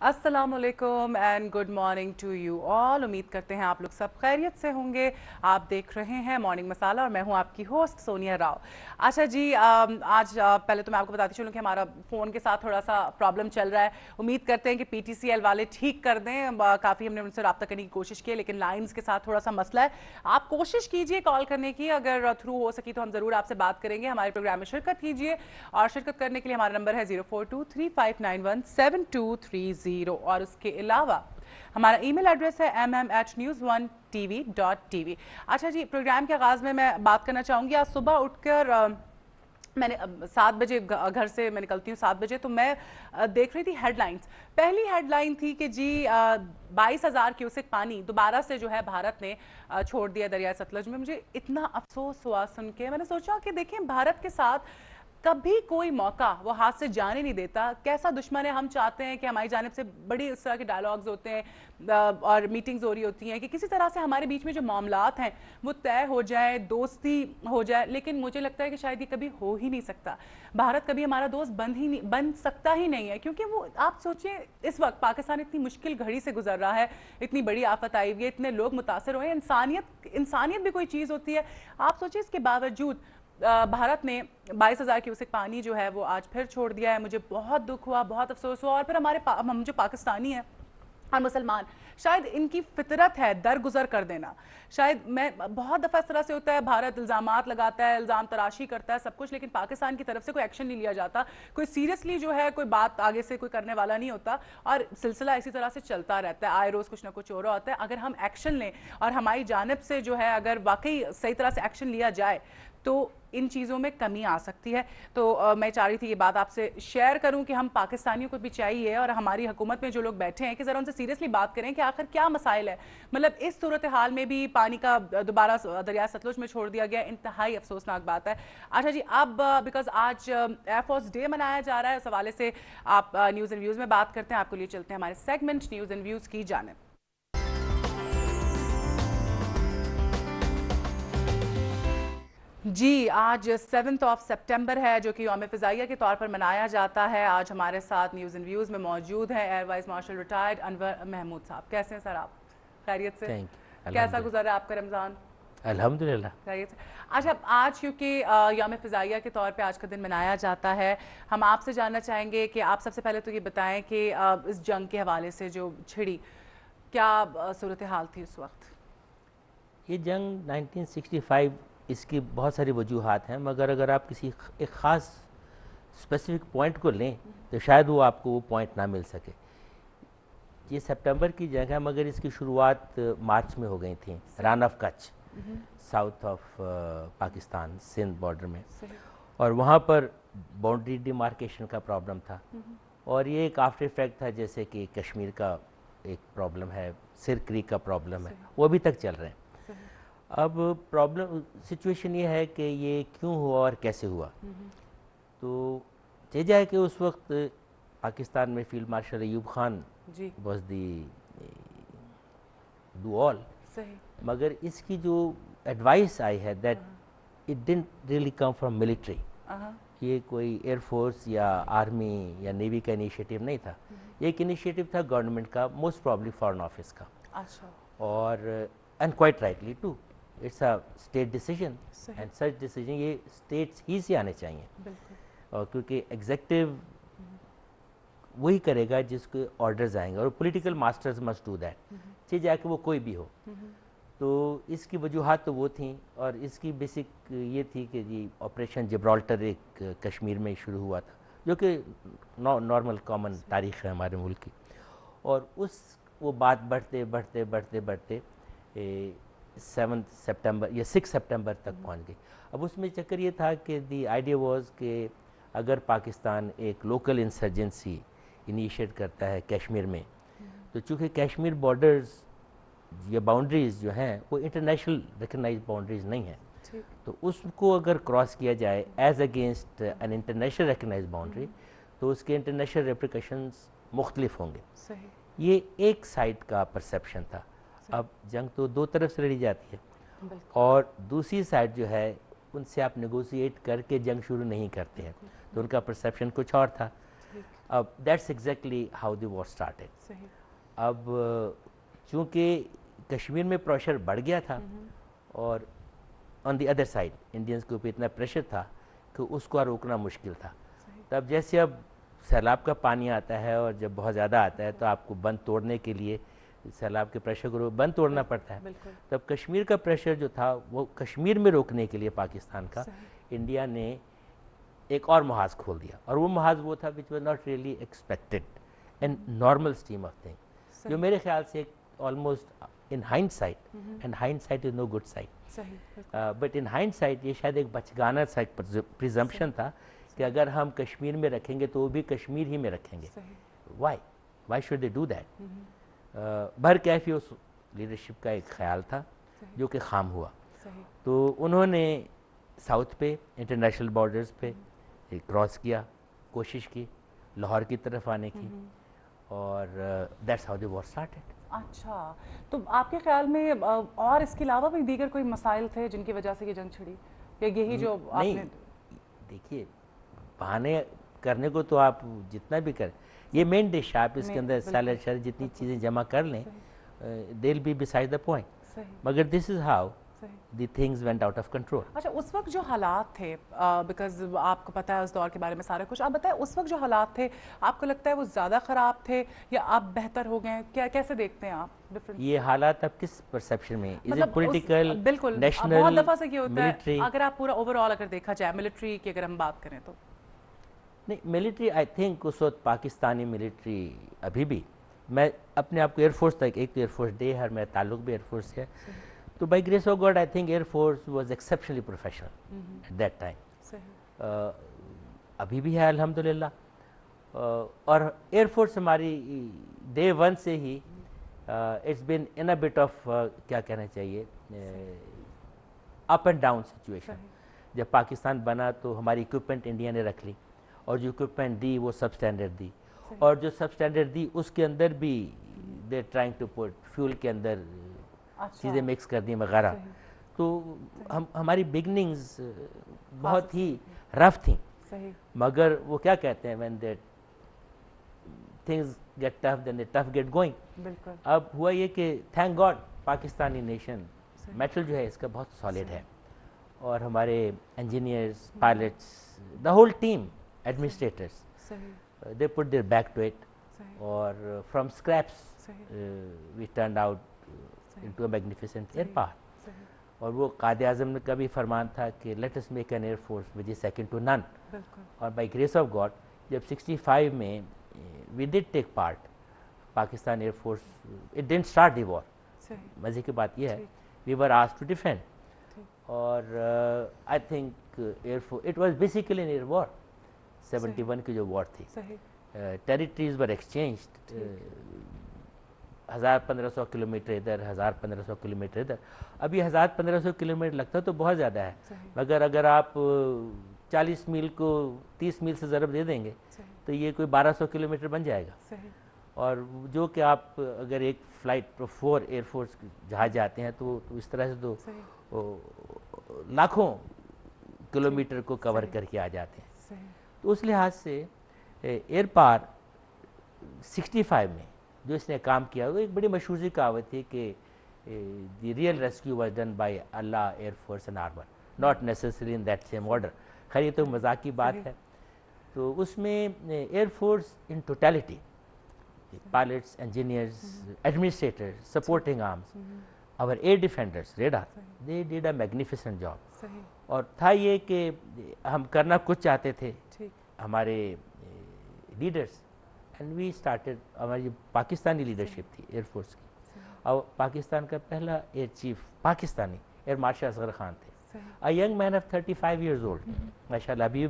अस्सलाम वालेकुम and good morning to you all. उम्मीद करते हैं आप लोग सब खैरियत से होंगे। आप देख रहे हैं मॉर्निंग मसाला और मैं हूं आपकी होस्ट सोनिया राव। अच्छा जी, आज पहले तो मैं आपको बताती चलूं कि हमारा फ़ोन के साथ थोड़ा सा प्रॉब्लम चल रहा है। उम्मीद करते हैं कि पीटीसीएल वाले ठीक कर दें। काफ़ी हमने उनसे रब्ता करने की कोशिश की है, लेकिन लाइन्स के साथ थोड़ा सा मसला है। आप कोशिश कीजिए कॉल करने की, अगर थ्रू हो सकी तो हम ज़रूर आपसे बात करेंगे। हमारे प्रोग्राम में शिरकत कीजिए और शिरकत करने के लिए हमारा नंबर है 0423591723 और उसके अलावा हमारा ईमेल एड्रेस है mm@news1tv.tv। अच्छा जी, प्रोग्राम के आगाज़ में मैं बात करना चाहूँगी। आज सुबह उठकर मैंने 7 बजे घर से मैं निकलती हूँ 7 बजे, तो मैं देख रही थी हेडलाइंस। पहली हेडलाइन थी कि जी 22,000 क्यूसेक पानी दोबारा से जो है भारत ने छोड़ दिया दरिया सतलज में। मुझे इतना अफसोस हुआ सुन के। मैंने सोचा कि देखें, भारत के साथ कभी कोई मौका वो हाथ से जाने नहीं देता। कैसा दुश्मन है। हम चाहते हैं कि हमारी जानिब से बड़ी इस तरह के डायलॉग्स होते हैं और मीटिंग्स हो रही होती हैं कि किसी तरह से हमारे बीच में जो मामलात हैं वो तय हो जाए, दोस्ती हो जाए, लेकिन मुझे लगता है कि शायद ये कभी हो ही नहीं सकता। भारत कभी हमारा दोस्त बन सकता ही नहीं है, क्योंकि वो आप सोचिए इस वक्त पाकिस्तान इतनी मुश्किल घड़ी से गुजर रहा है, इतनी बड़ी आफत आई हुई है, इतने लोग मुतासर हुए हैं। इंसानियत भी कोई चीज़ होती है। आप सोचिए इसके बावजूद भारत ने 22,000 क्यूसेक पानी जो है वो आज फिर छोड़ दिया है। मुझे बहुत दुख हुआ, बहुत अफसोस हुआ। और फिर हम जो पाकिस्तानी हैं और मुसलमान, शायद इनकी फितरत है दरगुजर कर देना। शायद मैं बहुत दफ़ा इस तरह से होता है, भारत इल्ज़ामात लगाता है, इल्ज़ाम तराशी करता है सब कुछ, लेकिन पाकिस्तान की तरफ से कोई एक्शन नहीं लिया जाता। कोई सीरियसली जो है कोई बात आगे से कोई करने वाला नहीं होता और सिलसिला इसी तरह से चलता रहता है। आए रोज़ कुछ ना कुछ हो रहा होता है। अगर हम एक्शन लें और हमारी जानिब से जो है अगर वाकई सही तरह से एक्शन लिया जाए तो इन चीज़ों में कमी आ सकती है। तो मैं चाह रही थी ये बात आपसे शेयर करूं कि हम पाकिस्तानियों को भी चाहिए और हमारी हुकूमत में जो लोग बैठे हैं कि ज़रा उनसे सीरियसली बात करें कि आखिर क्या मसाइल है। मतलब इस सूरत हाल में भी पानी का दोबारा दरिया सतलुज में छोड़ दिया गया, इंतहाई अफसोसनाक बात है। अच्छा जी, अब बिकॉज आज एयरफोर्स डे मनाया जा रहा है, उस हवाले से आप न्यूज़ एंड व्यूज़ में बात करते हैं। आपके लिए चलते हैं हमारे सेगमेंट न्यूज़ एंड व्यूज़ की जानिब। जी, आज 7 सितंबर है, जो कि यौम फ़िज़ाइया के तौर पर मनाया जाता है। आज हमारे साथ न्यूज़ एंड व्यूज़ में मौजूद हैं air vice marshal retired Anwar Mahmood साहब। कैसे हैं सर आप? खैरियत से? कैसा गुजरा आपका रमज़ान? अल्हम्दुलिल्लाह खैरियत से। अच्छा, आज क्योंकि यौम फ़िज़ाइया के तौर पे आज का दिन मनाया जाता है, हम आपसे जानना चाहेंगे कि आप सबसे पहले तो ये बताएं कि इस जंग के हवाले से जो छिड़ी, क्या सूरत हाल थी उस वक्त? ये जंग 1965, इसकी बहुत सारी वजूहात हैं, मगर अगर आप किसी एक ख़ास स्पेसिफिक पॉइंट को लें तो शायद वो आपको वो पॉइंट ना मिल सके। ये सितंबर की जंग है, मगर इसकी शुरुआत मार्च में हो गई थी, Rann of Kutch, south of Pakistan, Sindh border में। और वहाँ पर बाउंड्री डिमार्केशन का प्रॉब्लम था और ये एक आफ्टर इफेक्ट था, जैसे कि कश्मीर का एक प्रॉब्लम है, सिर क्रीक का प्रॉब्लम है, वो अभी तक चल रहे हैं। अब प्रॉब्लम सिचुएशन ये है कि ये क्यों हुआ और कैसे हुआ। तो कह जाए कि उस वक्त पाकिस्तान में field marshal Ayub Khan was the do all, मगर इसकी जो एडवाइस आई है that it didn't really come from military. ये कोई एयरफोर्स या आर्मी या नेवी का इनिशिएटिव नहीं था, ये एक इनिशिएटिव था गवर्नमेंट का, मोस्ट प्रॉब्ली फॉरेन ऑफिस का। अच्छा। और and quite rightly too, it's a state decision and such decision ये स्टेट्स ही से आने चाहिए। और क्योंकि एग्जेक्टिव वही करेगा जिसके ऑर्डर्स आएंगे और political masters must do that, चाहे जाके वो कोई भी हो। तो इसकी वजूहात तो वो थी और इसकी बेसिक ये थी कि जी ऑपरेशन जिब्राल्टर एक कश्मीर में शुरू हुआ था, जो कि नॉर्मल कॉमन तारीख़ है हमारे मुल्क की। और वो बात बढ़ते बढ़ते बढ़ते बढ़ते 7 सितंबर या 6 सितंबर तक पहुंच गई। अब उसमें चक्कर ये था कि दी आइडिया वाज कि अगर पाकिस्तान एक लोकल इंसर्जेंसी इनिशिएट करता है कश्मीर में, तो चूँकि कश्मीर बॉर्डर्स या बाउंड्रीज़ जो हैं वो इंटरनेशनल रिकगनाइज बाउंड्रीज़ नहीं हैं, तो उसको अगर क्रॉस किया जाए as against an international recognise boundary, तो उसके इंटरनेशनल रेप्रिकॉशंस मुख्तलिफ होंगे। ये एक साइड का परसेप्शन था। अब जंग तो दो तरफ से लड़ी जाती है और दूसरी साइड जो है उनसे आप नेगोशिएट करके जंग शुरू नहीं करते हैं, तो उनका परसेप्शन कुछ और था। اب that's exactly how the war started. اب چونکہ کشمیر میں پریشر بڑھ گیا تھا اور on the other side Indians کے اوپر اتنا پریشر تھا کہ اس کو روکنا مشکل تھا. تب جیسے اب سیلاب کا پانی آتا ہے اور جب بہت زیادہ آتا ہے تو آپ کو بند توڑنے کے لیے سیلاب کے پریشر کو بند توڑنا پڑتا ہے. تب کشمیر کا پریشر جو تھا وہ کشمیر میں روکنے کے لیے پاکستان کا انڈیا نے ایک اور محاذ کھول دیا, اور وہ محاذ وہ تھا which was not really expected and normal stream of things, جو میرے خیال سے almost in hindsight, and hindsight is no good sight, but in hindsight یہ شاید ایک بچگانہ سا ایک presumption تھا کہ اگر ہم کشمیر میں رکھیں گے تو وہ بھی کشمیر ہی میں رکھیں گے. why should they do that? بہرکیف اس لیڈرشپ کا ایک خیال تھا جو کہ خام ہوا. تو انہوں نے ساؤتھ پہ انٹرنیشنل بارڈرز پہ کراس کیا, کوشش کی لاہور کی طرف آنے کی, اور that's how the war started. اچھا, تو آپ کے خیال میں اور اس کے علاوہ بھی دیگر کوئی مسائل تھے جن کی وجہ سے یہ جنگ چھڑی, یا یہی جو آپ نے؟ دیکھیے بہانے کرنے کو تو آپ جتنا بھی کریں, یہ مین ڈش آپ اس کے اندر سیلڈ شر جتنی چیزیں جمع کر لیں they'll be beside the point, مگر this is how the things went out of control. اچھا, اس وقت جو حالات تھے, بیکاز آپ کو پتہ ہے اس دور کے بارے میں سارا کچھ, آپ بتائیں اس وقت جو حالات تھے آپ کو لگتا ہے وہ زیادہ خراب تھے یا آپ بہتر ہو گئے, کیا کیسے دیکھتے ہیں آپ ڈفرنس؟ یہ حالات اب کس پرسیپشن میں, از اٹ پولیٹیکل, بالکل نیشنل, بہت دفعہ سے یہ ہوتا ملٹری؟ ہے اگر آپ پورا اوور آل اگر دیکھا جائے ملٹری کی اگر ہم بات کریں تو نہیں, ملٹری آئی تھنک اس وقت پاکستانی ملٹری ابھی بھی, میں اپنے آپ کو ایئر فورس تک, ایک تو ایئر فورس ڈے ہے, میرا تعلق بھی ایئر فورس سے ہے, تو by grace of God I think air force was exceptionally professional at that time. ابھی بھی ہے الحمدللہ, اور ایئر فورس ہماری ڈے ون سے ہی it's been in a bit of کیا کہنا چاہیے اپ اینڈ ڈاؤن سچویشن. جب پاکستان بنا تو ہماری اکوپمنٹ انڈیا نے رکھ لی, اور جو اکوپمنٹ دی وہ سب اسٹینڈرڈ دی, اور جو سب اسٹینڈرڈ دی اس کے اندر بھی they trying to put fuel کے اندر چیزیں مکس کر دیں وغیرہ. تو ہماری بگننگز بہت ہی رف تھیں, مگر وہ کیا کہتے ہیں when that things get tough then the tough get going. اب ہوا یہ کہ thank God Pakistani nation metal جو ہے اس کا بہت سالڈ ہے, اور ہمارے engineers, pilots, the whole team, administrators, they put their back to it, اور from scraps we turned out into a magnificent air power. اور وہ قائد اعظم کا بھی فرمان تھا کہ let us make an air force which is second to none. اور by grace of God جب 65 میں we did take part, Pakistan air force, it didn't start the war. مزے کی بات یہ ہے we were asked to defend, اور I think air force it was basically an air war. 71 کی جو وار تھی, ٹیریٹریز ور ایکسچینجڈ, 1500 کلومیٹر ادھر, 1500 کلومیٹر ادھر. اب یہ 1500 کلومیٹر لگتا تو بہت زیادہ ہے, مگر اگر آپ 40 میل کو 30 میل سے ضرب دے دیں گے تو یہ کوئی 1200 کلومیٹر بن جائے گا. اور جو کہ آپ اگر ایک فلائٹ 4 ایئر فورس جہاز جاتے ہیں تو اس طرح سے تو لاکھوں کلومیٹر کو کور کر کے آ جاتے ہیں. تو اس لحاظ سے ایئر پاور 65 میں جو اس نے کام کیا, وہ ایک بڑی مشہور سی کہاوت تھی کہ the real rescue was done by Allah air force and armour, not necessary in that same order. خیر یہ تو مذاق کی بات ہے. تو اس میں air force in totality, pilots, engineers, administrators, supporting arms, our air defenders, radar, they did a magnificent job. اور تھا یہ کہ ہم کرنا کچھ چاہتے تھے, ہمارے لیڈرز, اینڈ وی اسٹارٹیڈ, ہماری پاکستانی لیڈرشپ تھی ایئر فورس کی, اور پاکستان کا پہلا air chief Pakistani air marshal Asghar Khan تھے, a young man of 35 years old, ماشاء اللہ ابھی